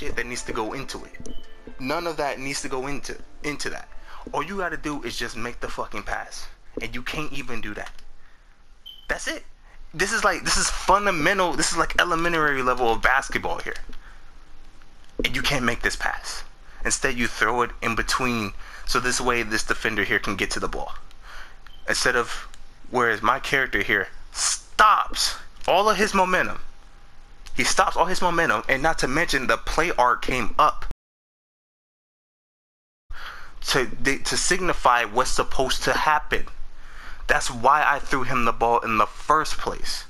shit that needs to go into it. None of that needs to go into that. All you gotta do is just make the fucking pass. And you can't even do that. That's it. This is fundamental, this is like elementary level of basketball here. And you can't make this pass. Instead, you throw it in between, so this way this defender here can get to the ball. Instead of, whereas my character here stops all of his momentum. He stops all his momentum, and not to mention the play arc came up to signify what's supposed to happen. That's why I threw him the ball in the first place.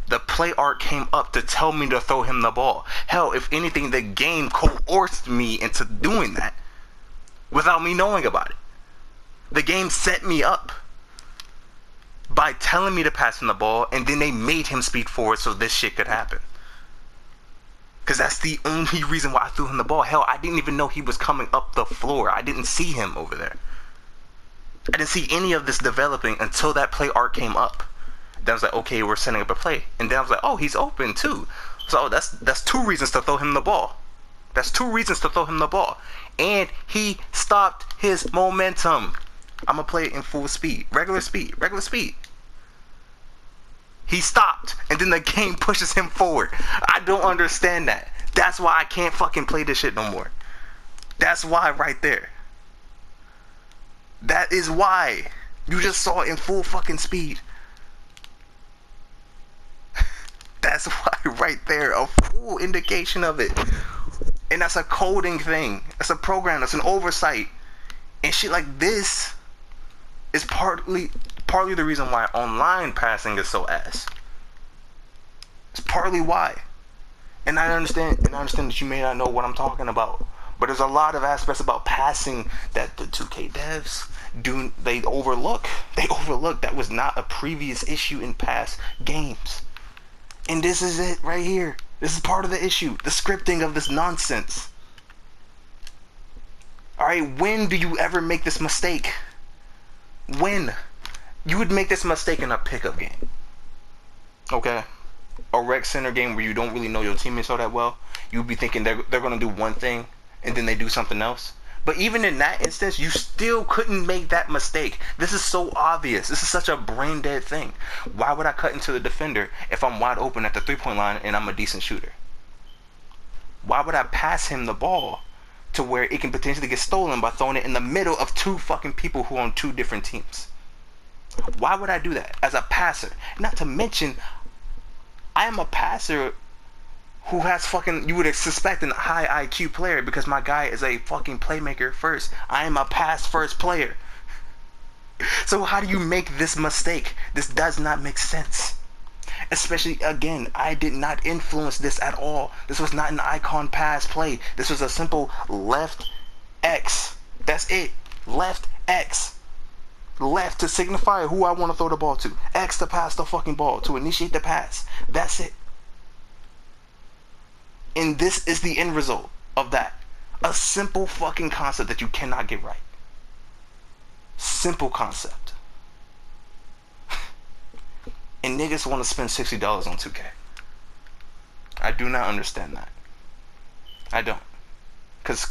The play arc came up to tell me to throw him the ball. Hell, if anything, the game coerced me into doing that without me knowing about it. The game set me up by telling me to pass him the ball, and then they made him speed forward so this shit could happen. Because that's the only reason why I threw him the ball. Hell, I didn't even know he was coming up the floor. I didn't see him over there. I didn't see any of this developing until that play arc came up. Then I was like, okay, we're setting up a play. And then I was like, oh, he's open too. So that's 2 reasons to throw him the ball. That's 2 reasons to throw him the ball. And he stopped his momentum. I'm going to play it in full speed. Regular speed. He stopped. And then the game pushes him forward. I don't understand that. That's why I can't fucking play this shit no more. That's why right there. That is why. You just saw it in full fucking speed. That's why right there. A full indication of it. And that's a coding thing. That's a program. That's an oversight. And shit like this is partly the reason why online passing is so ass. It's partly why. And I understand that you may not know what I'm talking about. But there's a lot of aspects about passing that the 2K devs they overlook. They overlook that was not a previous issue in past games. And this is it right here. This is part of the issue. The scripting of this nonsense. Alright, when do you ever make this mistake? When? You would make this mistake in a pickup game. Okay? A rec center game where you don't really know your teammates all that well. You'd be thinking they're going to do one thing and then they do something else. But even in that instance, you still couldn't make that mistake. This is so obvious. This is such a brain dead thing. Why would I cut into the defender if I'm wide open at the 3-point line and I'm a decent shooter? Why would I pass him the ball to where it can potentially get stolen by throwing it in the middle of 2 fucking people who are on 2 different teams? Why would I do that as a passer? Not to mention, I am a passer who has fucking, you would suspect, a high IQ player because my guy is a fucking playmaker first. I am a pass first player. So how do you make this mistake? This does not make sense. Especially, again, I did not influence this at all. This was not an icon pass play. This was a simple left X. That's it. Left X. Left to signify who I want to throw the ball to. X to pass the fucking ball, to initiate the pass. That's it. And this is the end result of that. A simple fucking concept that you cannot get right. Simple concept. And niggas want to spend $60 on 2K. I do not understand that. I don't. Cause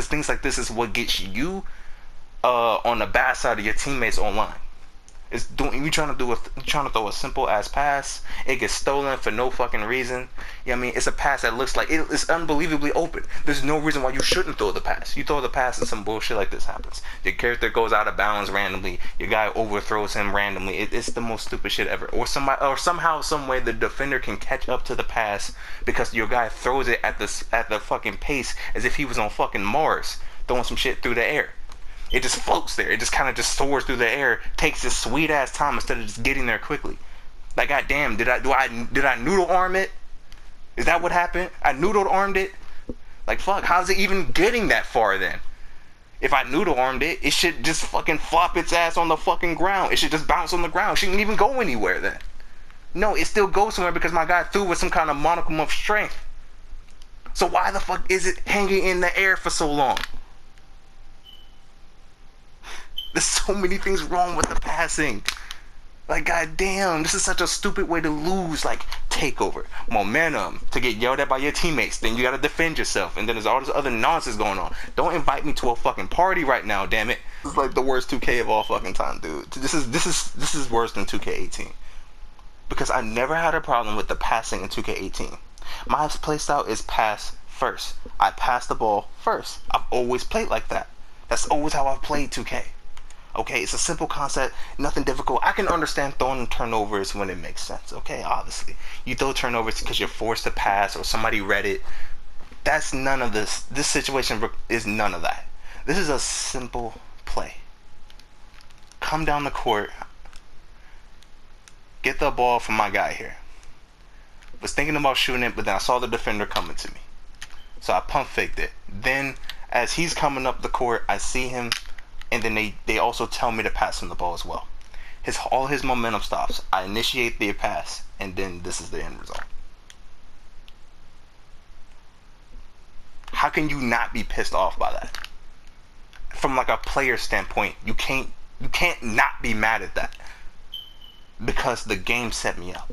things like this is what gets you on the bad side of your teammates online. It's you trying to throw a simple ass pass. It gets stolen for no fucking reason. You know what I mean? It's a pass that looks like it's unbelievably open. There's no reason why you shouldn't throw the pass. You throw the pass and some bullshit like this happens. Your character goes out of bounds randomly. Your guy overthrows him randomly. It's the most stupid shit ever. Or somehow, some way, the defender can catch up to the pass because your guy throws it at the fucking pace as if he was on fucking Mars, throwing some shit through the air. It just floats there. It just kind of just soars through the air, takes this sweet ass time instead of just getting there quickly. Like, goddamn, did I noodle arm it? Is that what happened? I noodle armed it? Like, fuck, how's it even getting that far then? If I noodle armed it, it should just fucking flop its ass on the fucking ground. It should just bounce on the ground. It shouldn't even go anywhere then. No, it still goes somewhere because my guy threw with some kind of monicum of strength. So why the fuck is it hanging in the air for so long? There's so many things wrong with the passing. Like, goddamn, this is such a stupid way to lose, like, takeover, momentum, to get yelled at by your teammates. Then you gotta defend yourself, and then there's all this other nonsense going on. Don't invite me to a fucking party right now, damn it. This is like the worst 2K of all fucking time, dude. This is worse than 2K18. Because I never had a problem with the passing in 2K18. My playstyle is pass first. I pass the ball first. I've always played like that. That's always how I've played 2K. Okay, it's a simple concept, nothing difficult. I can understand throwing turnovers when it makes sense. Okay, obviously. You throw turnovers because you're forced to pass or somebody read it. That's none of this. This situation is none of that. This is a simple play. Come down the court. Get the ball from my guy here. Was thinking about shooting it, but then I saw the defender coming to me. So I pump faked it. Then, as he's coming up the court, I see him, and then they also tell me to pass him the ball as well. All his momentum stops. I initiate the pass, and then this is the end result. How can you not be pissed off by that? From like a player standpoint, you can't not be mad at that, because the game set me up.